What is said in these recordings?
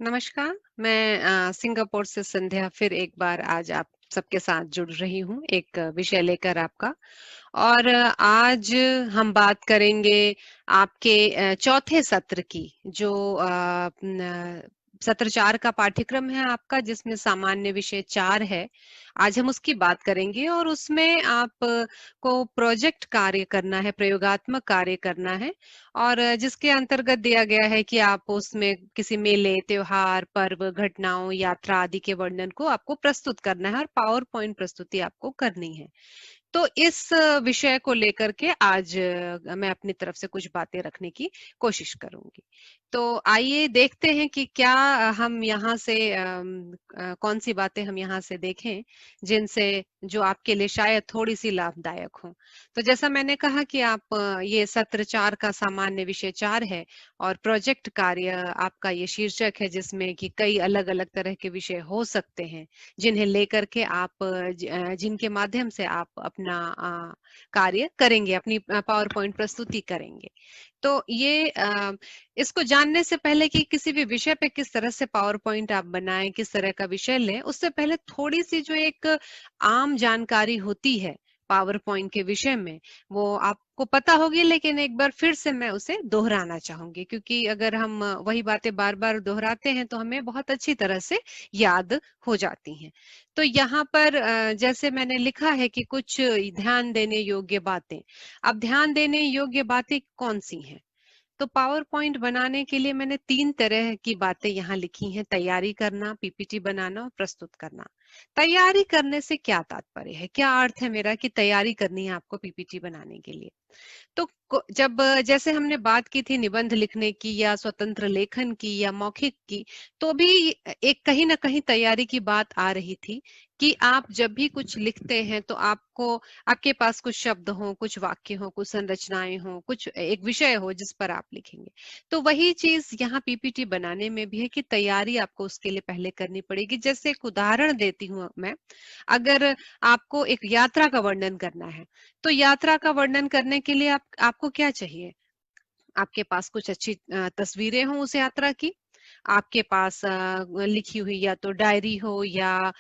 नमस्कार, मैं सिंगापुर से संध्या फिर एक बार आज आप सबके साथ जुड़ रही हूँ एक विषय लेकर आपका। और आज हम बात करेंगे आपके चौथे सत्र की जो सत्र 4 का पाठ्यक्रम है आपका, जिसमें सामान्य विषय 4 है। आज हम उसकी बात करेंगे और उसमें आप को प्रोजेक्ट कार्य करना है, प्रयोगात्मक कार्य करना है। और जिसके अंतर्गत दिया गया है कि आप उसमें किसी मेले, त्योहार, पर्व, घटनाओं, यात्रा आदि के वर्णन को आपको प्रस्तुत करना है और पावर पॉइंट प्रस्तुति आपको करनी है। तो इस विषय को लेकर के आज मैं अपनी तरफ से कुछ बातें रखने की कोशिश करूंगी। तो आइए देखते हैं कि क्या हम यहाँ से कौन सी बातें हम यहाँ से देखें जिनसे जो आपके लिए शायद थोड़ी सी लाभदायक हो। तो जैसा मैंने कहा कि आप ये सत्र 4 का सामान्य विषय 4 है और प्रोजेक्ट कार्य आपका ये शीर्षक है, जिसमें कि कई अलग अलग तरह के विषय हो सकते हैं जिन्हें लेकर के आप जिनके माध्यम से आप अपना कार्य करेंगे, अपनी पावर पॉइंट प्रस्तुति करेंगे। तो ये इसको जानने से पहले कि किसी भी विषय पे किस तरह से पावर पॉइंट आप बनाएं, किस तरह का विषय लें, उससे पहले थोड़ी सी जो एक आम जानकारी होती है पावर पॉइंट के विषय में, वो आपको पता होगी, लेकिन एक बार फिर से मैं उसे दोहराना चाहूंगी, क्योंकि अगर हम वही बातें बार बार दोहराते हैं तो हमें बहुत अच्छी तरह से याद हो जाती हैं। तो यहाँ पर जैसे मैंने लिखा है कि कुछ ध्यान देने योग्य बातें। अब ध्यान देने योग्य बातें कौन सी हैं? तो पावर पॉइंट बनाने के लिए मैंने 3 तरह की बातें यहाँ लिखी हैं: तैयारी करना, पीपीटी बनाना और प्रस्तुत करना। तैयारी करने से क्या तात्पर्य है, क्या अर्थ है मेरा कि तैयारी करनी है आपको पीपीटी बनाने के लिए? तो जब जैसे हमने बात की थी निबंध लिखने की या स्वतंत्र लेखन की या मौखिक की, तो भी एक कहीं ना कहीं तैयारी की बात आ रही थी कि आप जब भी कुछ लिखते हैं तो आपके पास कुछ शब्द हो, कुछ वाक्य हो, कुछ संरचनाएं हो, कुछ एक विषय हो जिस पर आप लिखेंगे। तो वही चीज यहाँ पीपीटी बनाने में भी है कि तैयारी आपको उसके लिए पहले करनी पड़ेगी। जैसे एक उदाहरण देती हूँ मैं। अगर आपको एक यात्रा का वर्णन करना है, तो यात्रा का वर्णन करने के लिए आपको क्या चाहिए? आपके पास कुछ अच्छी तस्वीरें हों उस यात्रा की, आपके पास लिखी हुई या तो डायरी हो या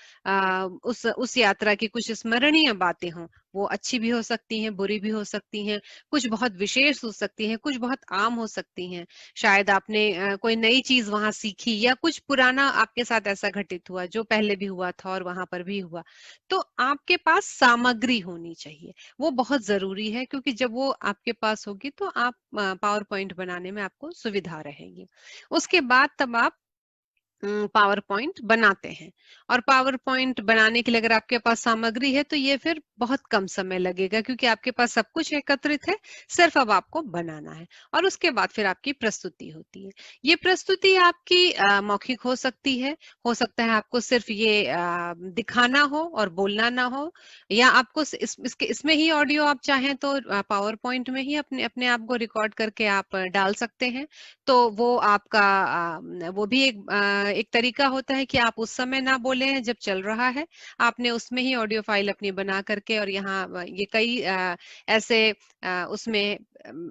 उस यात्रा की कुछ स्मरणीय बातें हों। वो अच्छी भी हो सकती हैं, बुरी भी हो सकती हैं, कुछ बहुत विशेष हो सकती हैं, कुछ बहुत आम हो सकती हैं। शायद आपने कोई नई चीज वहां सीखी या कुछ पुराना आपके साथ ऐसा घटित हुआ जो पहले भी हुआ था और वहां पर भी हुआ। तो आपके पास सामग्री होनी चाहिए, वो बहुत जरूरी है, क्योंकि जब वो आपके पास होगी तो आप पावर पॉइंट बनाने में आपको सुविधा रहेगी। उसके बाद तब आप पावर पॉइंट बनाते हैं। और पावर पॉइंट बनाने के लिए अगर आपके पास सामग्री है तो ये फिर बहुत कम समय लगेगा, क्योंकि आपके पास सब कुछ एकत्रित है, सिर्फ अब आपको बनाना है। और उसके बाद फिर आपकी प्रस्तुति होती है। ये प्रस्तुति आपकी मौखिक हो सकती है, हो सकता है आपको सिर्फ ये दिखाना हो और बोलना ना हो, या आपको इसमें ही ऑडियो आप चाहें तो पावर पॉइंट में ही अपने अपने आप को रिकॉर्ड करके आप डाल सकते हैं। तो वो आपका वो भी एक तरीका होता है कि आप उस समय ना बोले जब चल रहा है, आपने उसमें ही ऑडियो फाइल अपनी बना करके, और यहाँ ये कई ऐसे उसमें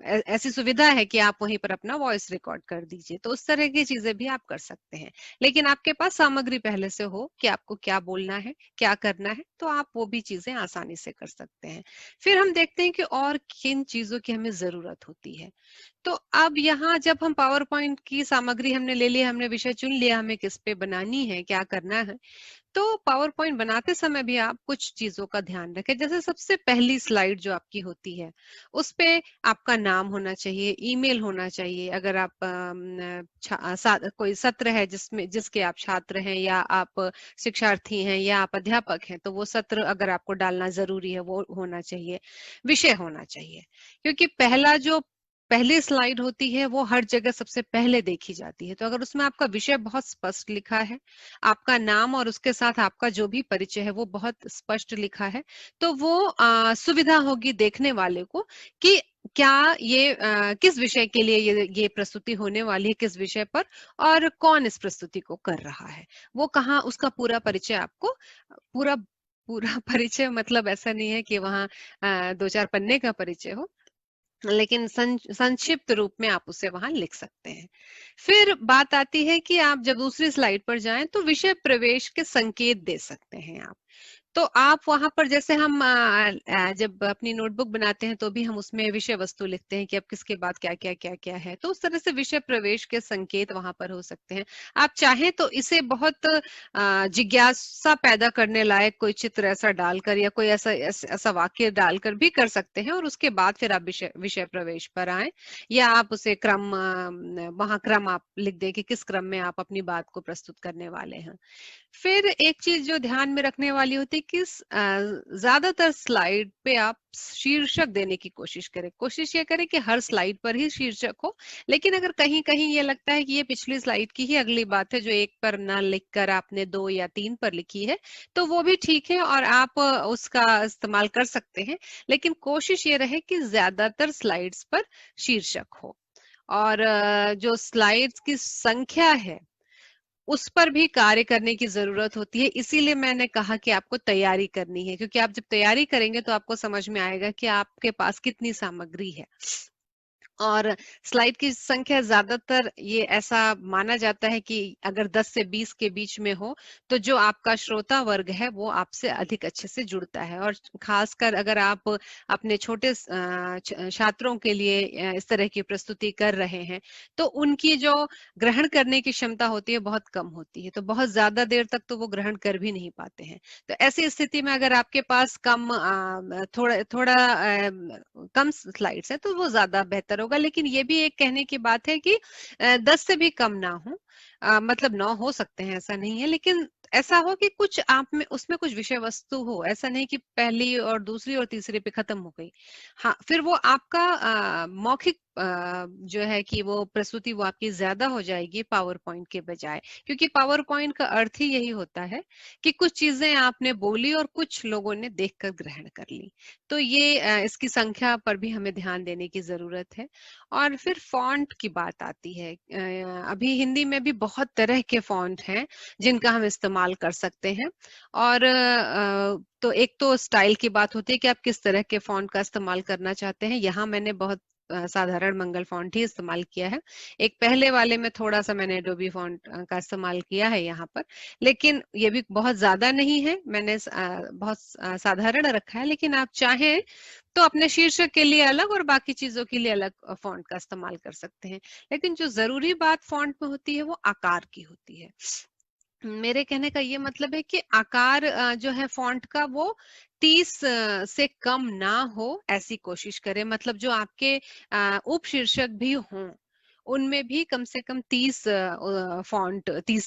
ऐसी सुविधा है कि आप वहीं पर अपना वॉइस रिकॉर्ड कर दीजिए। तो उस तरह की चीजें भी आप कर सकते हैं, लेकिन आपके पास सामग्री पहले से हो कि आपको क्या बोलना है, क्या करना है, तो आप वो भी चीजें आसानी से कर सकते हैं। फिर हम देखते हैं कि और किन चीजों की हमें जरूरत होती है। तो अब यहाँ जब हम पावर पॉइंट की सामग्री हमने ले लिया, हमने विषय चुन लिया, हमें किस पे बनानी है, क्या करना है, तो पावर पॉइंट बनाते समय भी आप कुछ चीजों का ध्यान रखें। जैसे सबसे पहली स्लाइड जो आपकी होती है, उस पे आपका नाम होना चाहिए, ईमेल होना चाहिए। अगर आप कोई सत्र है जिसके आप छात्र हैं या आप शिक्षार्थी हैं या आप अध्यापक हैं, तो वो सत्र अगर आपको डालना जरूरी है वो होना चाहिए। विषय होना चाहिए, क्योंकि पहली स्लाइड होती है वो हर जगह सबसे पहले देखी जाती है। तो अगर उसमें आपका विषय बहुत स्पष्ट लिखा है, आपका नाम और उसके साथ आपका जो भी परिचय है वो बहुत स्पष्ट लिखा है, तो वो सुविधा होगी देखने वाले को कि क्या ये किस विषय के लिए ये प्रस्तुति होने वाली है, किस विषय पर, और कौन इस प्रस्तुति को कर रहा है। वो कहाँ उसका पूरा परिचय आपको पूरा पूरा परिचय, मतलब ऐसा नहीं है कि वहाँ 2-4 पन्ने का परिचय हो, लेकिन संक्षिप्त रूप में आप उसे वहां लिख सकते हैं। फिर बात आती है कि आप जब दूसरी स्लाइड पर जाएं तो विषय प्रवेश के संकेत दे सकते हैं आप। तो आप वहां पर जैसे हम जब अपनी नोटबुक बनाते हैं तो भी हम उसमें विषय वस्तु लिखते हैं कि अब किसके बाद क्या क्या क्या क्या है, तो उस तरह से विषय प्रवेश के संकेत वहां पर हो सकते हैं। आप चाहें तो इसे बहुत जिज्ञासा पैदा करने लायक कोई चित्र ऐसा डालकर या कोई ऐसा वाक्य डालकर भी कर सकते हैं, और उसके बाद फिर आप विषय विषय प्रवेश पर आए, या आप उसे क्रम वहां क्रम आप लिख दें कि किस क्रम में आप अपनी बात को प्रस्तुत करने वाले हैं। फिर एक चीज जो ध्यान में रखने वाली होती है कि ज्यादातर स्लाइड पे आप शीर्षक देने की कोशिश करें। कोशिश ये करें कि हर स्लाइड पर ही शीर्षक हो, लेकिन अगर कहीं कहीं ये लगता है कि ये पिछली स्लाइड की ही अगली बात है जो एक पर ना लिखकर आपने दो या तीन पर लिखी है, तो वो भी ठीक है और आप उसका इस्तेमाल कर सकते हैं। लेकिन कोशिश ये रहे कि ज्यादातर स्लाइड्स पर शीर्षक हो। और जो स्लाइड्स की संख्या है उस पर भी कार्य करने की जरूरत होती है। इसीलिए मैंने कहा कि आपको तैयारी करनी है, क्योंकि आप जब तैयारी करेंगे तो आपको समझ में आएगा कि आपके पास कितनी सामग्री है। और स्लाइड की संख्या ज्यादातर ये ऐसा माना जाता है कि अगर 10 से 20 के बीच में हो तो जो आपका श्रोता वर्ग है वो आपसे अधिक अच्छे से जुड़ता है। और खासकर अगर आप अपने छोटे छात्रों के लिए इस तरह की प्रस्तुति कर रहे हैं तो उनकी जो ग्रहण करने की क्षमता होती है बहुत कम होती है, तो बहुत ज्यादा देर तक तो वो ग्रहण कर भी नहीं पाते हैं। तो ऐसी स्थिति में अगर आपके पास थोड़ा थोड़ा कम स्लाइड्स है तो वो ज्यादा बेहतर होगा। लेकिन ये भी एक कहने की बात है कि 10 से भी कम ना हो, मतलब 9 हो सकते हैं, ऐसा नहीं है, लेकिन ऐसा हो कि कुछ आप में उसमें कुछ विषय वस्तु हो। ऐसा नहीं कि पहली और दूसरी और तीसरी पे खत्म हो गई। हाँ, फिर वो आपका मौखिक जो है कि वो प्रस्तुति वो आपकी ज्यादा हो जाएगी पावर पॉइंट के बजाय, क्योंकि पावर पॉइंट का अर्थ ही यही होता है कि कुछ चीजें आपने बोली और कुछ लोगों ने देखकर ग्रहण कर ली। तो ये इसकी संख्या पर भी हमें ध्यान देने की जरूरत है। और फिर फॉन्ट की बात आती है। अभी हिंदी में भी बहुत तरह के फॉन्ट हैं जिनका हम इस्तेमाल कर सकते हैं। और तो एक तो स्टाइल की बात होती है कि आप किस तरह के फॉन्ट का इस्तेमाल करना चाहते हैं। यहाँ मैंने बहुत साधारण मंगल फॉन्ट ही इस्तेमाल किया है। एक पहले वाले में थोड़ा सा मैंने एडोबी फॉन्ट का इस्तेमाल किया है यहाँ पर, लेकिन ये भी बहुत ज्यादा नहीं है। मैंने बहुत साधारण रखा है, लेकिन आप चाहें तो अपने शीर्षक के लिए अलग और बाकी चीजों के लिए अलग फॉन्ट का इस्तेमाल कर सकते हैं। लेकिन जो जरूरी बात फॉन्ट में होती है वो आकार की होती है। मेरे कहने का ये मतलब है कि आकार जो है फॉन्ट का वो 30 से कम ना हो, ऐसी कोशिश करें। मतलब जो आपके उपशीर्षक भी हों उनमें भी कम से कम 30 फॉन्ट 30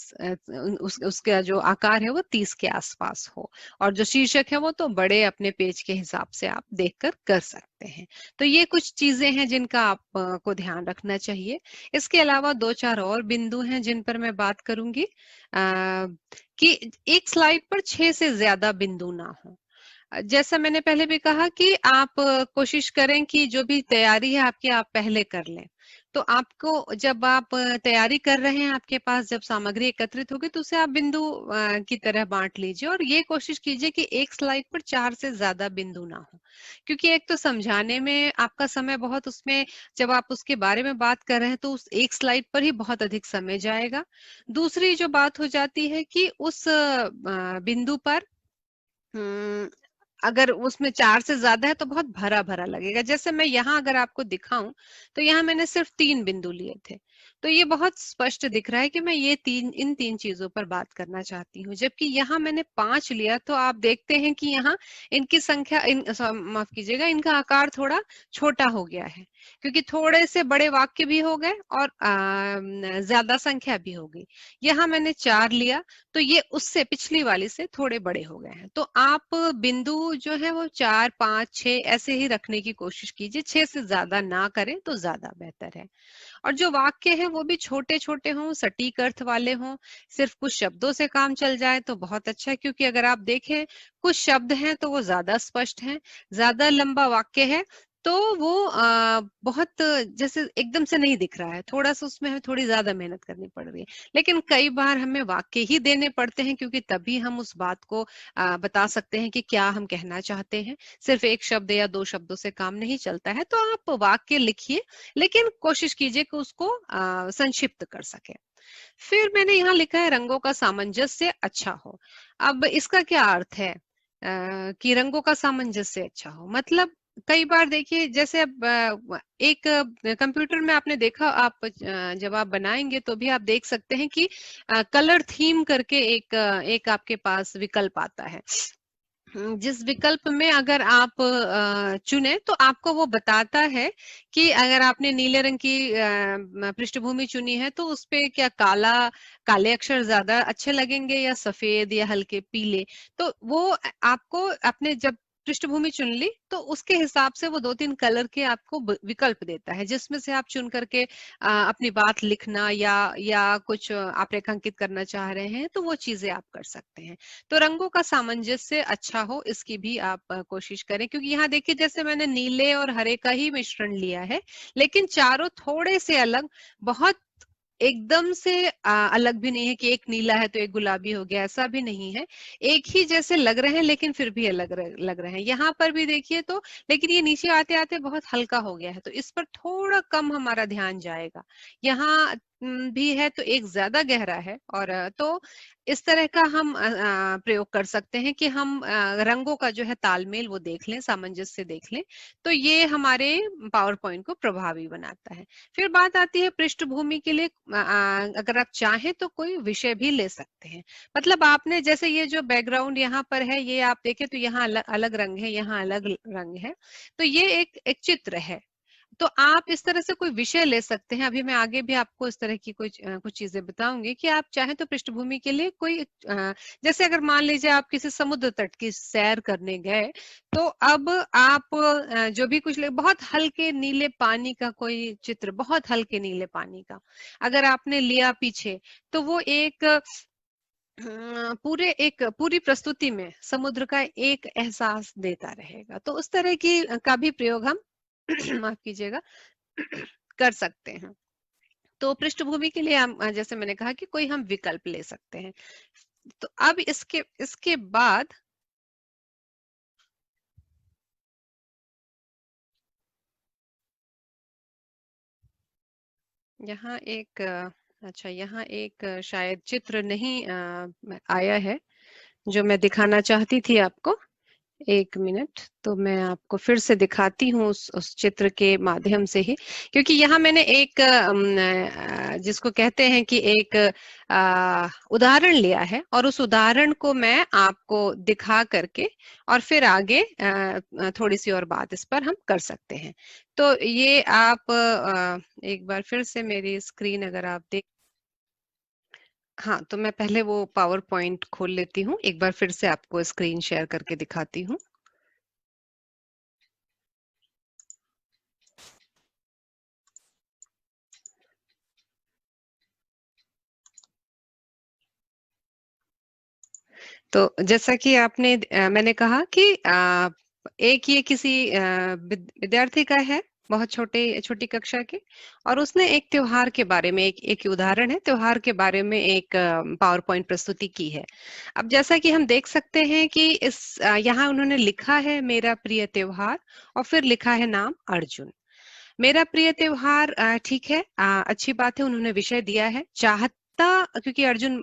उसका जो आकार है वो 30 के आसपास हो। और जो शीर्षक है वो तो बड़े अपने पेज के हिसाब से आप देखकर कर सकते हैं। तो ये कुछ चीजें हैं जिनका आप को ध्यान रखना चाहिए। इसके अलावा दो चार और बिंदु हैं जिन पर मैं बात करूंगी। कि एक स्लाइड पर 6 से ज्यादा बिंदु ना हो। जैसा मैंने पहले भी कहा कि आप कोशिश करें कि जो भी तैयारी है आपकी आप पहले कर लें। तो आपको जब आप तैयारी कर रहे हैं, आपके पास जब सामग्री एकत्रित होगी तो उसे आप बिंदु की तरह बांट लीजिए, और ये कोशिश कीजिए कि एक स्लाइड पर 4 से ज्यादा बिंदु ना हो। क्योंकि एक तो समझाने में आपका समय बहुत, उसमें जब आप उसके बारे में बात कर रहे हैं तो उस एक स्लाइड पर ही बहुत अधिक समय जाएगा। दूसरी जो बात हो जाती है कि उस बिंदु पर अगर उसमें 4 से ज्यादा है तो बहुत भरा भरा लगेगा। जैसे मैं यहाँ अगर आपको दिखाऊं तो यहाँ मैंने सिर्फ 3 बिंदु लिए थे, तो ये बहुत स्पष्ट दिख रहा है कि मैं ये इन तीन चीजों पर बात करना चाहती हूँ। जबकि यहाँ मैंने 5 लिया, तो आप देखते हैं कि यहाँ इनकी संख्या माफ कीजिएगा, इनका आकार थोड़ा छोटा हो गया है, क्योंकि थोड़े से बड़े वाक्य भी हो गए और ज्यादा संख्या भी हो गई। यहाँ मैंने 4 लिया तो ये उससे पिछली वाली से थोड़े बड़े हो गए हैं। तो आप बिंदु जो है वो 4 5 6 ऐसे ही रखने की कोशिश कीजिए, 6 से ज्यादा ना करें तो ज्यादा बेहतर है। और जो वाक्य है वो भी छोटे छोटे हों, सटीक अर्थ वाले हों, सिर्फ कुछ शब्दों से काम चल जाए तो बहुत अच्छा है। क्योंकि अगर आप देखें कुछ शब्द हैं तो वो ज्यादा स्पष्ट हैं, ज्यादा लंबा वाक्य है तो वो बहुत जैसे एकदम से नहीं दिख रहा है, थोड़ा-सा उसमें हमें थोड़ी ज़्यादा मेहनत करनी पड़ रही है। लेकिन कई बार हमें वाक्य ही देने पड़ते हैं क्योंकि तभी हम उस बात को बता सकते हैं कि क्या हम कहना चाहते हैं। सिर्फ़ 1 शब्द या 2 शब्दों से काम नहीं चलता है, तो आप वाक्य लिखिए, लेकिन कोशिश कीजिए कि उसको संक्षिप्त कर सकें। फिर मैंने यहाँ लिखा है रंगों का सामंजस्य अच्छा हो। अब इसका क्या अर्थ है कि रंगों का सामंजस्य अच्छा हो? मतलब कई बार देखिए जैसे अब एक कंप्यूटर में आपने देखा आप जब आप बनाएंगे तो भी आप देख सकते हैं कि कलर थीम करके एक आपके पास विकल्प आता है। जिस विकल्प में अगर आप चुने तो आपको वो बताता है कि अगर आपने नीले रंग की पृष्ठभूमि चुनी है तो उस पे क्या काले अक्षर ज्यादा अच्छे लगेंगे या सफेद या हल्के पीले। तो वो आपको अपने जब पृष्ठभूमि चुन ली तो उसके हिसाब से वो 2-3 कलर के आपको विकल्प देता है जिसमें से आप चुन करके अपनी बात लिखना या कुछ आप रेखांकित करना चाह रहे हैं तो वो चीजें आप कर सकते हैं। तो रंगों का सामंजस्य अच्छा हो इसकी भी आप कोशिश करें क्योंकि यहाँ देखिए जैसे मैंने नीले और हरे का ही मिश्रण लिया है, लेकिन चारों थोड़े से अलग, बहुत एकदम से अलग भी नहीं है कि एक नीला है तो एक गुलाबी हो गया, ऐसा भी नहीं है। एक ही जैसे लग रहे हैं लेकिन फिर भी अलग लग रहे हैं। यहाँ पर भी देखिए तो, लेकिन ये नीचे आते आते बहुत हल्का हो गया है तो इस पर थोड़ा कम हमारा ध्यान जाएगा। यहाँ भी है तो एक ज्यादा गहरा है और तो इस तरह का हम प्रयोग कर सकते हैं कि हम रंगों का जो है तालमेल वो देख लें, सामंजस्य देख लें, तो ये हमारे पावर पॉइंट को प्रभावी बनाता है। फिर बात आती है पृष्ठभूमि के लिए अगर आप चाहें तो कोई विषय भी ले सकते हैं। मतलब आपने जैसे ये जो बैकग्राउंड यहाँ पर है ये आप देखें तो यहाँ अलग अलग रंग है, यहाँ अलग रंग है, तो ये एक चित्र है। तो आप इस तरह से कोई विषय ले सकते हैं। अभी मैं आगे भी आपको इस तरह की कुछ चीजें बताऊंगी कि आप चाहें तो पृष्ठभूमि के लिए कोई जैसे अगर मान लीजिए आप किसी समुद्र तट की सैर करने गए तो अब आप जो भी कुछ बहुत हल्के नीले पानी का कोई चित्र, बहुत हल्के नीले पानी का अगर आपने लिया पीछे तो वो एक पूरी प्रस्तुति में समुद्र का एक एहसास देता रहेगा। तो उस तरह की का भी प्रयोग हम माफ कीजिएगा कर सकते हैं। तो पृष्ठभूमि के लिए हम जैसे मैंने कहा कि कोई हम विकल्प ले सकते हैं। तो अब इसके इसके बाद यहाँ एक अच्छा यहाँ एक शायद चित्र नहीं आया है जो मैं दिखाना चाहती थी आपको। 1 मिनट, तो मैं आपको फिर से दिखाती हूँ उस चित्र के माध्यम से ही, क्योंकि यहाँ मैंने एक जिसको कहते हैं कि एक उदाहरण लिया है और उस उदाहरण को मैं आपको दिखा करके और फिर आगे थोड़ी सी और बात इस पर हम कर सकते हैं। तो ये आप एक बार फिर से मेरी स्क्रीन अगर आप देख, हाँ, तो मैं पहले वो पावर पॉइंट खोल लेती हूँ, एक बार फिर से आपको स्क्रीन शेयर करके दिखाती हूँ। तो जैसा कि मैंने कहा कि एक ये किसी विद्यार्थी का है, बहुत छोटी कक्षा के, और उसने एक त्योहार के बारे में एक उदाहरण है, त्योहार के बारे में एक पावर पॉइंट प्रस्तुति की है। अब जैसा कि हम देख सकते हैं कि यहाँ उन्होंने लिखा है मेरा प्रिय त्योहार और फिर लिखा है नाम अर्जुन। मेरा प्रिय त्योहार ठीक है, अच्छी बात है, उन्होंने विषय दिया है चाहता, क्योंकि अर्जुन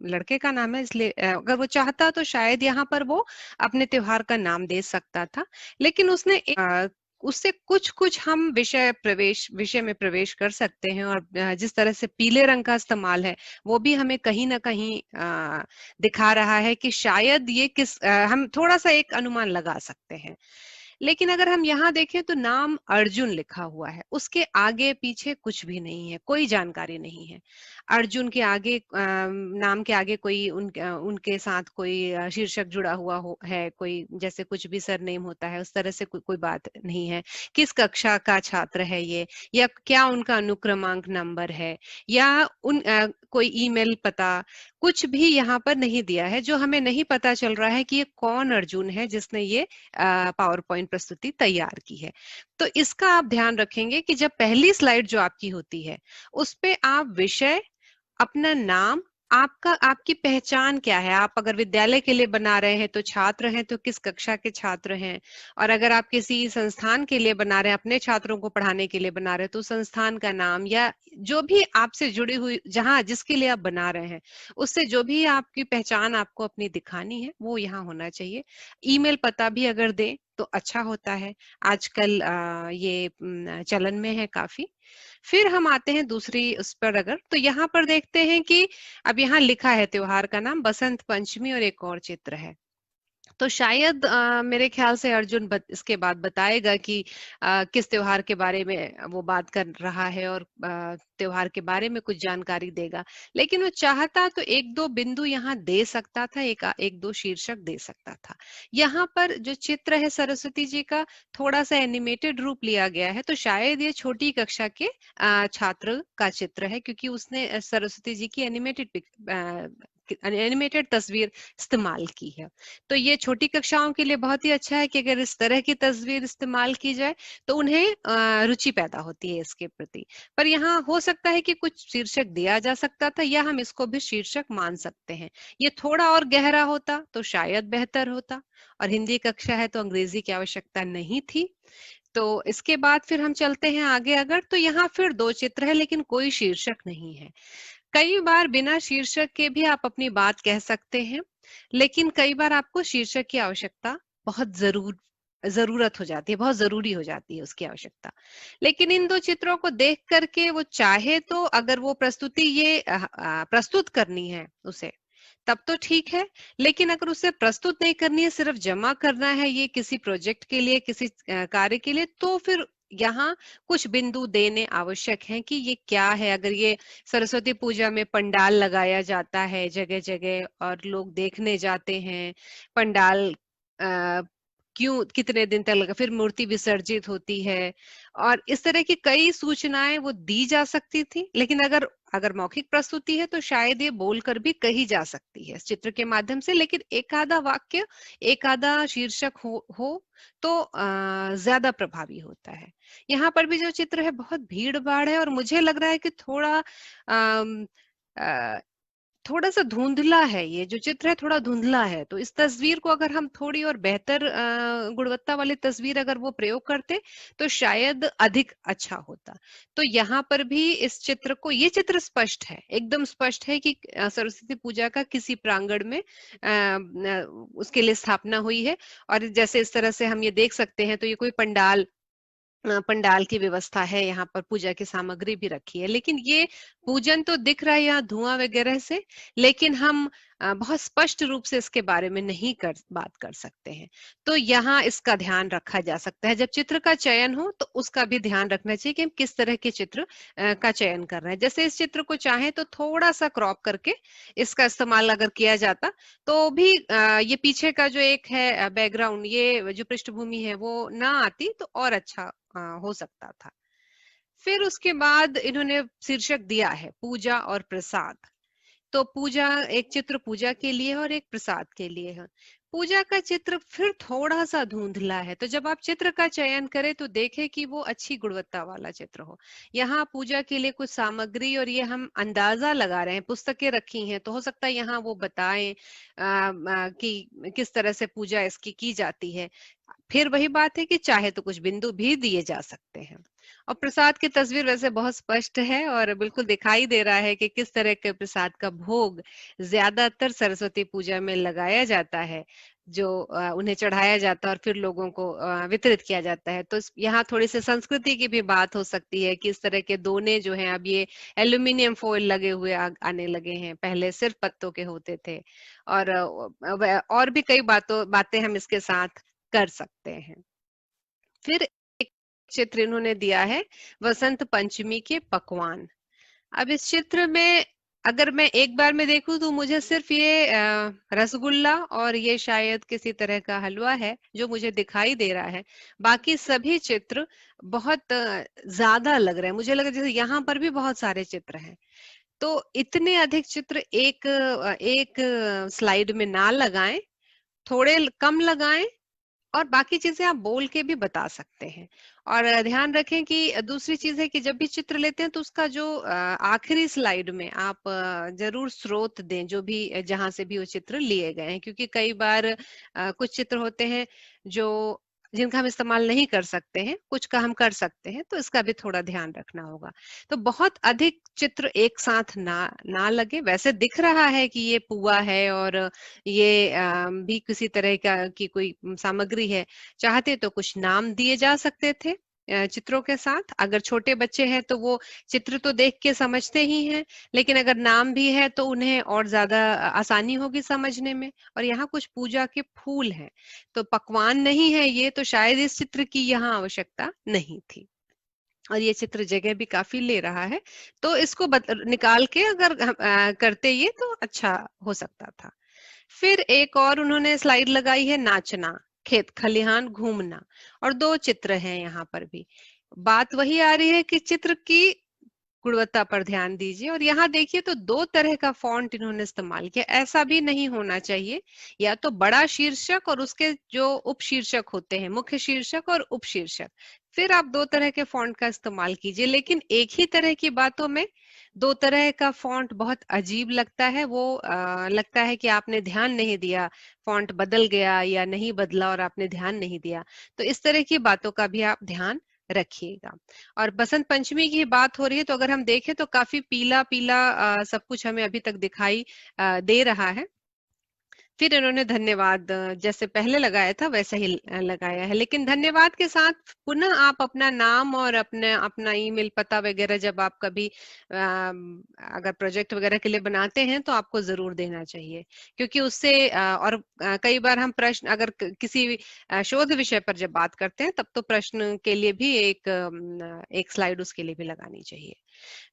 लड़के का नाम है इसलिए अगर वो चाहता तो शायद यहाँ पर वो अपने त्योहार का नाम दे सकता था, लेकिन उससे कुछ कुछ हम विषय में प्रवेश कर सकते हैं और जिस तरह से पीले रंग का इस्तेमाल है वो भी हमें कहीं ना कहीं दिखा रहा है कि शायद ये हम थोड़ा सा एक अनुमान लगा सकते हैं। लेकिन अगर हम यहाँ देखें तो नाम अर्जुन लिखा हुआ है, उसके आगे पीछे कुछ भी नहीं है, कोई जानकारी नहीं है। अर्जुन के आगे नाम के आगे कोई उनके साथ कोई शीर्षक जुड़ा हुआ है, कोई जैसे कुछ भी सरनेम होता है उस तरह से कोई बात नहीं है। किस कक्षा का छात्र है ये, या क्या उनका अनुक्रमांक नंबर है, या कोई ईमेल पता, कुछ भी यहाँ पर नहीं दिया है, जो हमें नहीं पता चल रहा है कि ये कौन अर्जुन है जिसने ये पावर पॉइंट प्रस्तुति तैयार की है। तो इसका आप ध्यान रखेंगे कि जब पहली स्लाइड जो आपकी होती है उस पे आप विषय, अपना नाम, आपका आपकी पहचान क्या है, आप अगर विद्यालय के लिए बना रहे हैं तो छात्र हैं तो किस कक्षा के छात्र हैं, और अगर आप किसी संस्थान के लिए बना रहे हैं, अपने छात्रों को पढ़ाने के लिए बना रहे हैं, तो संस्थान का नाम या जो भी आपसे जुड़ी हुई जहां जिसके लिए आप बना रहे हैं उससे जो भी आपकी पहचान आपको अपनी दिखानी है वो यहाँ होना चाहिए। ईमेल पता भी अगर दें तो अच्छा होता है, आजकल ये चलन में है काफी। फिर हम आते हैं दूसरी उस पर, अगर तो यहाँ पर देखते हैं कि अब यहाँ लिखा है त्योहार का नाम बसंत पंचमी और एक और चित्र है। तो शायद मेरे ख्याल से अर्जुन इसके बाद बताएगा कि किस त्योहार के बारे में वो बात कर रहा है और त्योहार के बारे में कुछ जानकारी देगा। लेकिन वो चाहता तो एक दो बिंदु यहाँ दे सकता था, एक दो शीर्षक दे सकता था। यहाँ पर जो चित्र है सरस्वती जी का थोड़ा सा एनिमेटेड रूप लिया गया है, तो शायद ये छोटी कक्षा के छात्र का चित्र है, क्योंकि उसने सरस्वती जी की एनिमेटेड तस्वीर इस्तेमाल की है। तो ये छोटी कक्षाओं के लिए बहुत ही अच्छा है कि अगर इस तरह की तस्वीर इस्तेमाल की जाए तो उन्हें रुचि पैदा होती है इसके प्रति। पर यहाँ हो सकता है कि कुछ शीर्षक दिया जा सकता था, या हम इसको भी शीर्षक मान सकते हैं। ये थोड़ा और गहरा होता तो शायद बेहतर होता, और हिंदी कक्षा है तो अंग्रेजी की आवश्यकता नहीं थी। तो इसके बाद फिर हम चलते हैं आगे, अगर तो यहाँ फिर दो चित्र है लेकिन कोई शीर्षक नहीं है। कई बार बिना शीर्षक के भी आप अपनी बात कह सकते हैं, लेकिन कई बार आपको शीर्षक की आवश्यकता बहुत जरूरत हो जाती है, बहुत जरूरी हो जाती है उसकी आवश्यकता। लेकिन इन दो चित्रों को देख करके वो चाहे तो अगर वो प्रस्तुति ये प्रस्तुत करनी है उसे, तब तो ठीक है। लेकिन अगर उसे प्रस्तुत नहीं करनी है, सिर्फ जमा करना है ये किसी प्रोजेक्ट के लिए, किसी कार्य के लिए, तो फिर यहाँ कुछ बिंदु देने आवश्यक हैं कि ये क्या है। अगर ये सरस्वती पूजा में पंडाल लगाया जाता है जगह जगह और लोग देखने जाते हैं, पंडाल क्यों कितने दिन तक लगा, फिर मूर्ति विसर्जित होती है, और इस तरह की कई सूचनाएं वो दी जा सकती थी। लेकिन अगर अगर मौखिक प्रस्तुति है तो शायद ये बोलकर भी कही जा सकती है इस चित्र के माध्यम से। लेकिन एक आधा वाक्य, एक आधा शीर्षक हो तो ज्यादा प्रभावी होता है। यहाँ पर भी जो चित्र है बहुत भीड़ भाड़ है, और मुझे लग रहा है कि अम, अ, थोड़ा सा धुंधला है, ये जो चित्र है थोड़ा धुंधला है। तो इस तस्वीर को अगर हम थोड़ी और बेहतर गुणवत्ता वाली तस्वीर अगर वो प्रयोग करते तो शायद अधिक अच्छा होता। तो यहाँ पर भी इस चित्र को, ये चित्र स्पष्ट है, एकदम स्पष्ट है कि सरस्वती पूजा का किसी प्रांगण में उसके लिए स्थापना हुई है। और जैसे इस तरह से हम ये देख सकते हैं तो ये कोई पंडाल की व्यवस्था है, यहाँ पर पूजा की सामग्री भी रखी है। लेकिन ये पूजन तो दिख रहा है यहाँ धुआं वगैरह से, लेकिन हम बहुत स्पष्ट रूप से इसके बारे में नहीं बात कर सकते हैं। तो यहाँ इसका ध्यान रखा जा सकता है, जब चित्र का चयन हो तो उसका भी ध्यान रखना चाहिए कि हम किस तरह के चित्र का चयन कर रहे हैं। जैसे इस चित्र को चाहे तो थोड़ा सा क्रॉप करके इसका इस्तेमाल अगर किया जाता तो भी ये पीछे का जो एक है बैकग्राउंड, ये जो पृष्ठभूमि है वो ना आती तो और अच्छा हो सकता था। फिर उसके बाद इन्होंने शीर्षक दिया है पूजा और प्रसाद। तो पूजा, एक चित्र पूजा के लिए और एक प्रसाद के लिए है। पूजा का चित्र फिर थोड़ा सा धुंधला है, तो जब आप चित्र का चयन करें तो देखें कि वो अच्छी गुणवत्ता वाला चित्र हो। यहाँ पूजा के लिए कुछ सामग्री, और ये हम अंदाजा लगा रहे हैं, पुस्तकें रखी हैं तो हो सकता है यहाँ वो बताएं कि किस तरह से पूजा इसकी की जाती है। फिर वही बात है कि चाहे तो कुछ बिंदु भी दिए जा सकते हैं। और प्रसाद की तस्वीर वैसे बहुत स्पष्ट है और बिल्कुल दिखाई दे रहा है कि किस तरह के प्रसाद का भोग ज्यादातर सरस्वती पूजा में लगाया जाता है, जो उन्हें चढ़ाया जाता है और फिर लोगों को वितरित किया जाता है। तो यहाँ थोड़ी सी संस्कृति की भी बात हो सकती है कि इस तरह के दोने जो हैं अब ये एल्यूमिनियम फॉइल लगे हुए आने लगे हैं, पहले सिर्फ पत्तों के होते थे। और और भी कई बातें हम इसके साथ कर सकते हैं। फिर एक चित्र इन्होंने दिया है वसंत पंचमी के पकवान। अब इस चित्र में अगर मैं एक बार में देखूं तो मुझे सिर्फ ये रसगुल्ला और ये शायद किसी तरह का हलवा है जो मुझे दिखाई दे रहा है। बाकी सभी चित्र बहुत ज्यादा लग रहे हैं, मुझे लगा जैसे यहाँ पर भी बहुत सारे चित्र हैं। तो इतने अधिक चित्र एक स्लाइड में ना लगाएं, थोड़े कम लगाएं, और बाकी चीजें आप बोल के भी बता सकते हैं। और ध्यान रखें कि दूसरी चीज है कि जब भी चित्र लेते हैं तो उसका जो आखिरी स्लाइड में आप जरूर स्रोत दें, जो भी जहां से भी वो चित्र लिए गए हैं, क्योंकि कई बार कुछ चित्र होते हैं जो जिनका हम इस्तेमाल नहीं कर सकते हैं, कुछ का हम कर सकते हैं, तो इसका भी थोड़ा ध्यान रखना होगा। तो बहुत अधिक चित्र एक साथ ना ना लगे। वैसे दिख रहा है कि ये पुआ है और ये भी किसी तरह का की कोई सामग्री है, चाहते तो कुछ नाम दिए जा सकते थे चित्रों के साथ। अगर छोटे बच्चे हैं तो वो चित्र तो देख के समझते ही हैं, लेकिन अगर नाम भी है तो उन्हें और ज्यादा आसानी होगी समझने में। और यहाँ कुछ पूजा के फूल हैं, तो पकवान नहीं है ये, तो शायद इस चित्र की यहाँ आवश्यकता नहीं थी। और ये चित्र जगह भी काफी ले रहा है, तो इसको निकाल के अगर करते ये तो अच्छा हो सकता था। फिर एक और उन्होंने स्लाइड लगाई है, नाचना, खेत खलिहान घूमना, और दो चित्र हैं यहाँ पर भी। बात वही आ रही है कि चित्र की गुणवत्ता पर ध्यान दीजिए। और यहाँ देखिए तो दो तरह का फॉन्ट इन्होंने इस्तेमाल किया। ऐसा भी नहीं होना चाहिए, या तो बड़ा शीर्षक और उसके जो उपशीर्षक होते हैं, मुख्य शीर्षक और उपशीर्षक, फिर आप दो तरह के फॉन्ट का इस्तेमाल कीजिए। लेकिन एक ही तरह की बातों में दो तरह का फॉन्ट बहुत अजीब लगता है। वो लगता है कि आपने ध्यान नहीं दिया, फॉन्ट बदल गया या नहीं बदला और आपने ध्यान नहीं दिया। तो इस तरह की बातों का भी आप ध्यान रखिएगा। और बसंत पंचमी की बात हो रही है, तो अगर हम देखें तो काफी पीला पीला सब कुछ हमें अभी तक दिखाई दे रहा है। फिर इन्होंने धन्यवाद जैसे पहले लगाया था वैसा ही लगाया है, लेकिन धन्यवाद के साथ पुनः आप अपना नाम और अपने अपना ईमेल पता वगैरह जब आप कभी अगर प्रोजेक्ट वगैरह के लिए बनाते हैं तो आपको जरूर देना चाहिए। क्योंकि उससे और कई बार हम प्रश्न अगर किसी शोध विषय पर जब बात करते हैं, तब तो प्रश्न के लिए भी एक स्लाइड उसके लिए भी लगानी चाहिए।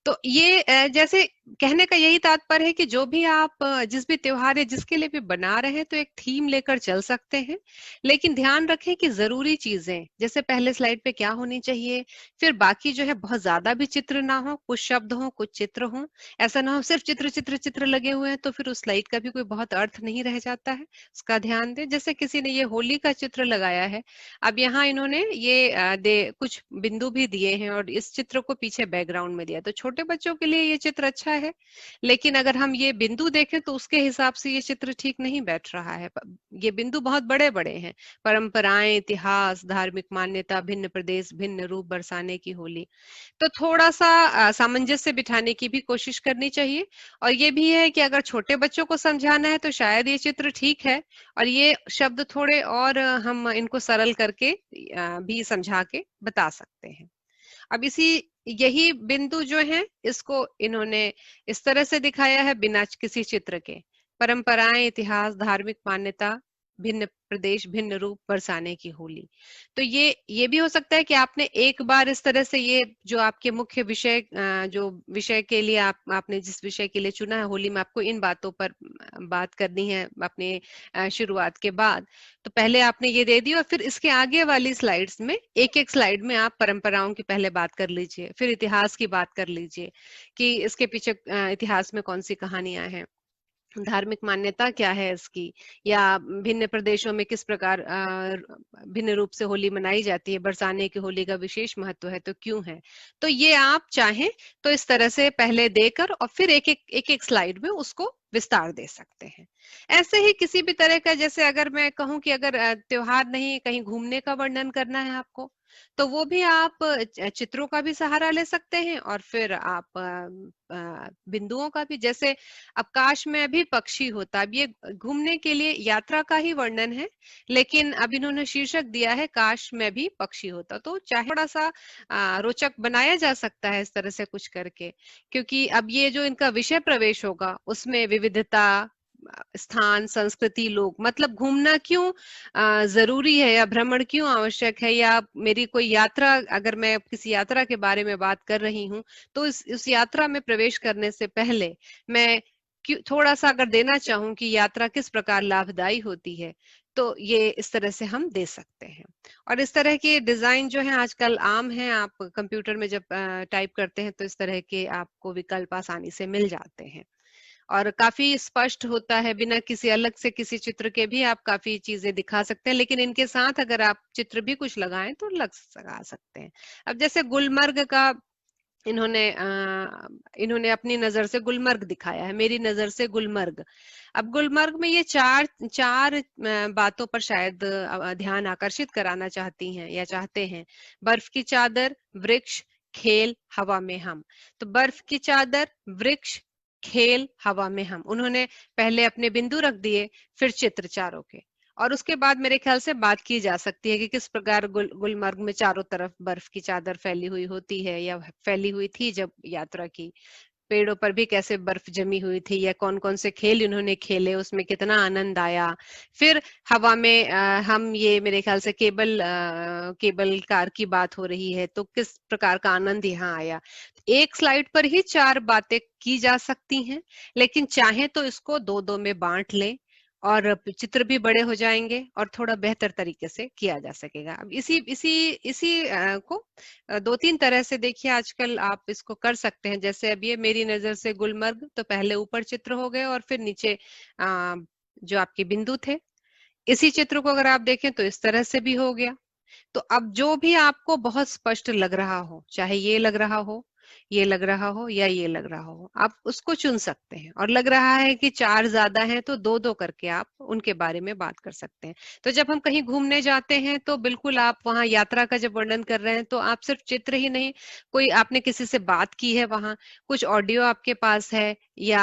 तो ये जैसे कहने का यही तात्पर्य है कि जो भी आप जिस भी त्योहार है जिसके लिए भी बना रहे हैं, तो एक थीम लेकर चल सकते हैं। लेकिन ध्यान रखें कि जरूरी चीजें जैसे पहले स्लाइड पे क्या होनी चाहिए, फिर बाकी जो है बहुत ज्यादा भी चित्र ना हो, कुछ शब्द हो कुछ चित्र हो। ऐसा ना हो सिर्फ चित्र चित्र चित्र लगे हुए हैं, तो फिर उस स्लाइड का भी कोई बहुत अर्थ नहीं रह जाता है। उसका ध्यान दें। जैसे किसी ने ये होली का चित्र लगाया है, अब यहाँ इन्होंने ये कुछ बिंदु भी दिए हैं और इस चित्र को पीछे बैकग्राउंड में दिया, तो छोटे बच्चों के लिए ये चित्र अच्छा है। लेकिन अगर हम ये बिंदु देखें तो उसके हिसाब से ये चित्र ठीक नहीं बैठ रहा है। ये बिंदु बहुत बड़े बड़े हैं। परंपराएं, इतिहास, धार्मिक मान्यता, भिन्न प्रदेश, भिन्न रूप बरसाने की होली। तो थोड़ा सा सामंजस्य बिठाने की भी कोशिश करनी चाहिए। और ये भी है कि अगर छोटे बच्चों को समझाना है तो शायद ये चित्र ठीक है, और ये शब्द थोड़े और हम इनको सरल करके भी समझा के बता सकते हैं। अब यही बिंदु जो है इसको इन्होंने इस तरह से दिखाया है बिना किसी चित्र के। परंपराएं, इतिहास, धार्मिक मान्यता, भिन्न प्रदेश, भिन्न रूप बरसाने की होली। तो ये भी हो सकता है कि आपने एक बार इस तरह से ये जो आपके मुख्य विषय जो विषय के लिए आपने जिस विषय के लिए चुना है होली में, आपको इन बातों पर बात करनी है अपने शुरुआत के बाद, तो पहले आपने ये दे दी और फिर इसके आगे वाली स्लाइड्स में एक एक स्लाइड में आप परंपराओं की पहले बात कर लीजिए, फिर इतिहास की बात कर लीजिए कि इसके पीछे इतिहास में कौन सी कहानियां हैं, धार्मिक मान्यता क्या है इसकी, या भिन्न प्रदेशों में किस प्रकार भिन्न रूप से होली मनाई जाती है, बरसाने की होली का विशेष महत्व है तो क्यों है। तो ये आप चाहें तो इस तरह से पहले देकर और फिर एक स्लाइड में उसको विस्तार दे सकते हैं। ऐसे ही किसी भी तरह का, जैसे अगर मैं कहूं कि अगर त्योहार नहीं कहीं घूमने का वर्णन करना है आपको, तो वो भी आप चित्रों का भी सहारा ले सकते हैं और फिर आप बिंदुओं का भी। जैसे अब काश में भी पक्षी होता, अब ये घूमने के लिए यात्रा का ही वर्णन है, लेकिन अब इन्होंने शीर्षक दिया है काश में भी पक्षी होता। तो चाहे थोड़ा सा रोचक बनाया जा सकता है इस तरह से कुछ करके, क्योंकि अब ये जो इनका विषय प्रवेश होगा उसमें विविधता, स्थान, संस्कृति, लोग, मतलब घूमना क्यों जरूरी है या भ्रमण क्यों आवश्यक है, या मेरी कोई यात्रा, अगर मैं किसी यात्रा के बारे में बात कर रही हूँ तो उस यात्रा में प्रवेश करने से पहले मैं थोड़ा सा अगर देना चाहूं कि यात्रा किस प्रकार लाभदायी होती है, तो ये इस तरह से हम दे सकते हैं। और इस तरह के डिजाइन जो है आजकल आम है, आप कंप्यूटर में जब टाइप करते हैं तो इस तरह के आपको विकल्प आसानी से मिल जाते हैं और काफी स्पष्ट होता है, बिना किसी अलग से किसी चित्र के भी आप काफी चीजें दिखा सकते हैं, लेकिन इनके साथ अगर आप चित्र भी कुछ लगाएं तो लगा सकते हैं। अब जैसे गुलमर्ग का इन्होंने इन्होंने अपनी नजर से गुलमर्ग दिखाया है, मेरी नजर से गुलमर्ग। अब गुलमर्ग में ये चार चार बातों पर शायद ध्यान आकर्षित कराना चाहती हैं या चाहते हैं। बर्फ की चादर, वृक्ष, खेल, हवा में हम। तो बर्फ की चादर, वृक्ष, खेल, हवा में हम, उन्होंने पहले अपने बिंदु रख दिए, फिर चित्र चारों के, और उसके बाद मेरे ख्याल से बात की जा सकती है कि किस प्रकार गुलमर्ग में चारों तरफ बर्फ की चादर फैली हुई होती है या फैली हुई थी जब यात्रा की। पेड़ों पर भी कैसे बर्फ जमी हुई थी, या कौन कौन से खेल उन्होंने खेले, उसमें कितना आनंद आया। फिर हवा में हम, ये मेरे ख्याल से केबल कार की बात हो रही है, तो किस प्रकार का आनंद यहाँ आया। एक स्लाइड पर ही चार बातें की जा सकती हैं, लेकिन चाहे तो इसको दो दो में बांट लें और चित्र भी बड़े हो जाएंगे और थोड़ा बेहतर तरीके से किया जा सकेगा। अब इसी इसी इसी को दो तीन तरह से देखिए, आजकल आप इसको कर सकते हैं। जैसे अब ये मेरी नजर से गुलमर्ग, तो पहले ऊपर चित्र हो गए और फिर नीचे जो आपके बिंदु थे। इसी चित्र को अगर आप देखें तो इस तरह से भी हो गया। तो अब जो भी आपको बहुत स्पष्ट लग रहा हो, चाहे ये लग रहा हो, ये लग रहा हो, या ये लग रहा हो, आप उसको चुन सकते हैं। और लग रहा है कि चार ज्यादा हैं तो दो दो करके आप उनके बारे में बात कर सकते हैं। तो जब हम कहीं घूमने जाते हैं तो बिल्कुल आप वहां यात्रा का जब वर्णन कर रहे हैं तो आप सिर्फ चित्र ही नहीं, कोई आपने किसी से बात की है, वहां कुछ ऑडियो आपके पास है, या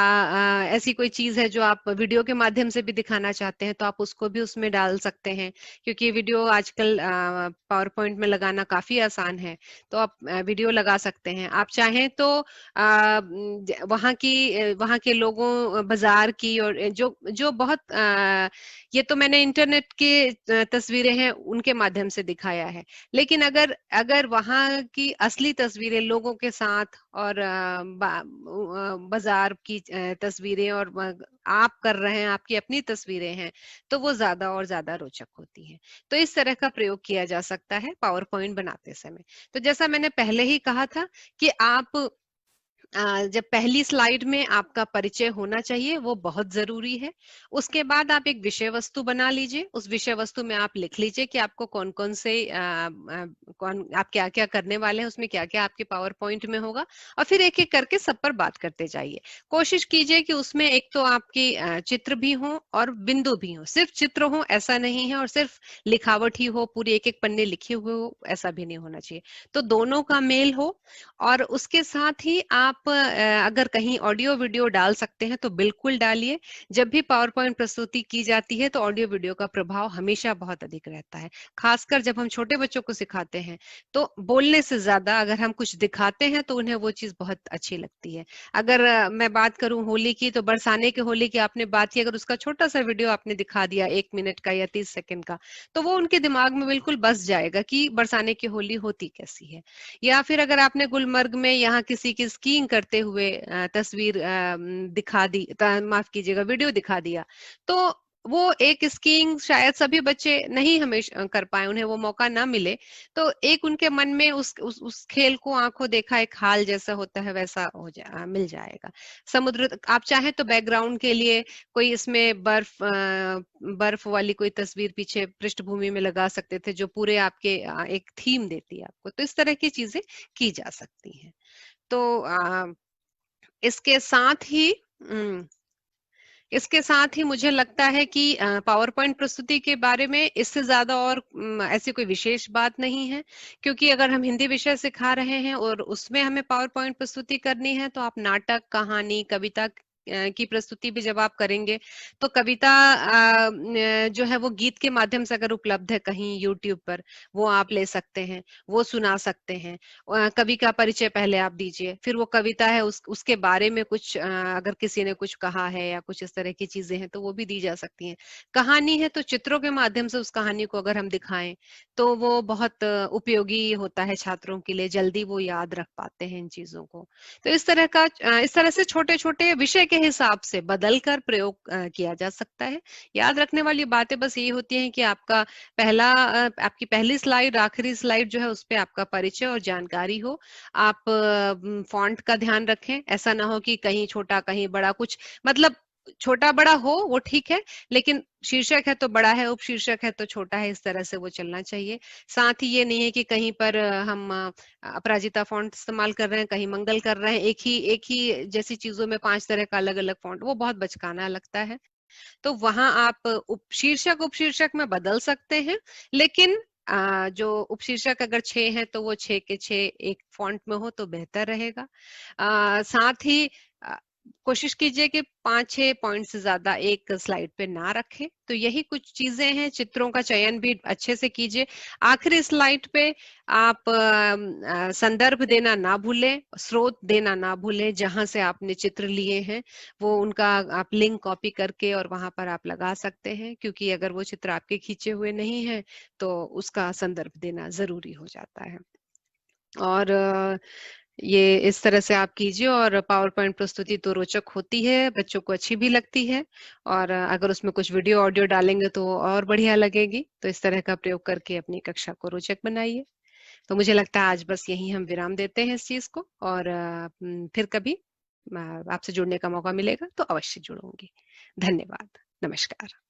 ऐसी कोई चीज है जो आप वीडियो के माध्यम से भी दिखाना चाहते हैं, तो आप उसको भी उसमें डाल सकते हैं। क्योंकि वीडियो आजकल पावर पॉइंट में लगाना काफी आसान है, तो आप वीडियो लगा सकते हैं। आप चाहें तो वहाँ के लोगों, बाजार की, और जो जो बहुत ये तो मैंने इंटरनेट के तस्वीरें हैं उनके माध्यम से दिखाया है, लेकिन अगर अगर वहाँ की असली तस्वीरें लोगों के साथ और बाजार की तस्वीरें, और आप कर रहे हैं, आपकी अपनी तस्वीरें हैं, तो वो ज्यादा और ज्यादा रोचक होती हैं। तो इस तरह का प्रयोग किया जा सकता है पावर पॉइंट बनाते समय। तो जैसा मैंने पहले ही कहा था कि आप जब पहली स्लाइड में आपका परिचय होना चाहिए, वो बहुत जरूरी है। उसके बाद आप एक विषय वस्तु बना लीजिए, उस विषय वस्तु में आप लिख लीजिए कि आपको कौन कौन से कौन आप क्या क्या करने वाले हैं, उसमें क्या क्या आपके पावर पॉइंट में होगा, और फिर एक एक करके सब पर बात करते जाइए। कोशिश कीजिए कि उसमें एक तो आपकी चित्र भी हो और बिंदु भी हो, सिर्फ चित्र हो ऐसा नहीं है, और सिर्फ लिखावट ही हो, पूरी एक एक पन्ने लिखे हुए हो, ऐसा भी नहीं होना चाहिए। तो दोनों का मेल हो। और उसके साथ ही आप अगर कहीं ऑडियो वीडियो डाल सकते हैं तो बिल्कुल डालिए। जब भी पावर पॉइंट प्रस्तुति की जाती है तो ऑडियो वीडियो का प्रभाव हमेशा बहुत अधिक रहता है, खासकर जब हम छोटे बच्चों को सिखाते हैं। तो बोलने से ज्यादा अगर हम कुछ दिखाते हैं तो उन्हें वो चीज बहुत अच्छी लगती है। अगर मैं बात करूं होली की, तो बरसाने के होली की आपने बात की, अगर उसका छोटा सा वीडियो आपने दिखा दिया 1 मिनट का या 30 सेकंड का, तो वो उनके दिमाग में बिल्कुल बस जाएगा कि बरसाने की होली होती कैसी है। या फिर अगर आपने गुलमर्ग में यहाँ किसी की स्कीइंग करते हुए तस्वीर दिखा दी, माफ कीजिएगा, वीडियो दिखा दिया, तो वो एक स्कीइंग शायद सभी बच्चे नहीं हमेशा कर पाए, उन्हें वो मौका ना मिले, तो एक उनके मन में उस खेल को आंखों देखा एक हाल जैसा होता है वैसा मिल जाएगा। समुद्र, आप चाहें तो बैकग्राउंड के लिए कोई इसमें बर्फ वाली कोई तस्वीर पीछे पृष्ठभूमि में लगा सकते थे, जो पूरे आपके एक थीम देती है आपको। तो इस तरह की चीजें की जा सकती हैं। तो इसके साथ ही अम, इसके साथ ही मुझे लगता है कि पावर पॉइंट प्रस्तुति के बारे में इससे ज्यादा और ऐसी कोई विशेष बात नहीं है। क्योंकि अगर हम हिंदी विषय सिखा रहे हैं और उसमें हमें पावर पॉइंट प्रस्तुति करनी है, तो आप नाटक, कहानी, कविता की प्रस्तुति भी जब आप करेंगे, तो कविता जो है वो गीत के माध्यम से अगर उपलब्ध है कहीं यूट्यूब पर, वो आप ले सकते हैं, वो सुना सकते हैं। कवि का परिचय पहले आप दीजिए, फिर वो कविता है उसके बारे में कुछ अगर किसी ने कुछ कहा है या कुछ इस तरह की चीजें हैं तो वो भी दी जा सकती हैं। कहानी है तो चित्रों के माध्यम से उस कहानी को अगर हम दिखाएं तो वो बहुत उपयोगी होता है छात्रों के लिए, जल्दी वो याद रख पाते हैं इन चीजों को। तो इस तरह से छोटे छोटे विषय के हिसाब से बदल कर प्रयोग किया जा सकता है। याद रखने वाली बातें बस यही होती हैं कि आपका आपकी पहली स्लाइड, आखिरी स्लाइड जो है उस पे आपका परिचय और जानकारी हो। आप फॉन्ट का ध्यान रखें, ऐसा ना हो कि कहीं छोटा कहीं बड़ा, कुछ मतलब छोटा बड़ा हो वो ठीक है, लेकिन शीर्षक है तो बड़ा है, उपशीर्षक है तो छोटा है, इस तरह से वो चलना चाहिए। साथ ही ये नहीं है कि कहीं पर हम अपराजिता फॉन्ट इस्तेमाल कर रहे हैं, कहीं मंगल कर रहे हैं, एक ही जैसी चीजों में 5 तरह का अलग अलग फॉन्ट, वो बहुत बचकाना लगता है। तो वहां आप उपशीर्षक उपशीर्षक में बदल सकते हैं, लेकिन जो उपशीर्षक अगर 6 है तो वो 6 के 6 एक फॉन्ट में हो तो बेहतर रहेगा। साथ ही अ, कोशिश कीजिए कि 5-6 पॉइंट से ज्यादा एक स्लाइड पे ना रखें। तो यही कुछ चीजें हैं, चित्रों का चयन भी अच्छे से कीजिए। आखिरी स्लाइड पे आप संदर्भ देना ना भूलें, स्रोत देना ना भूलें, जहां से आपने चित्र लिए हैं वो उनका आप लिंक कॉपी करके और वहां पर आप लगा सकते हैं, क्योंकि अगर वो चित्र आपके खींचे हुए नहीं है तो उसका संदर्भ देना जरूरी हो जाता है। और ये इस तरह से आप कीजिए, और पावर पॉइंट प्रस्तुति तो रोचक होती है, बच्चों को अच्छी भी लगती है, और अगर उसमें कुछ वीडियो ऑडियो डालेंगे तो और बढ़िया लगेगी। तो इस तरह का प्रयोग करके अपनी कक्षा को रोचक बनाइए। तो मुझे लगता है आज बस यही हम विराम देते हैं इस चीज को, और फिर कभी आपसे जुड़ने का मौका मिलेगा तो अवश्य जुड़ूंगी। धन्यवाद। नमस्कार।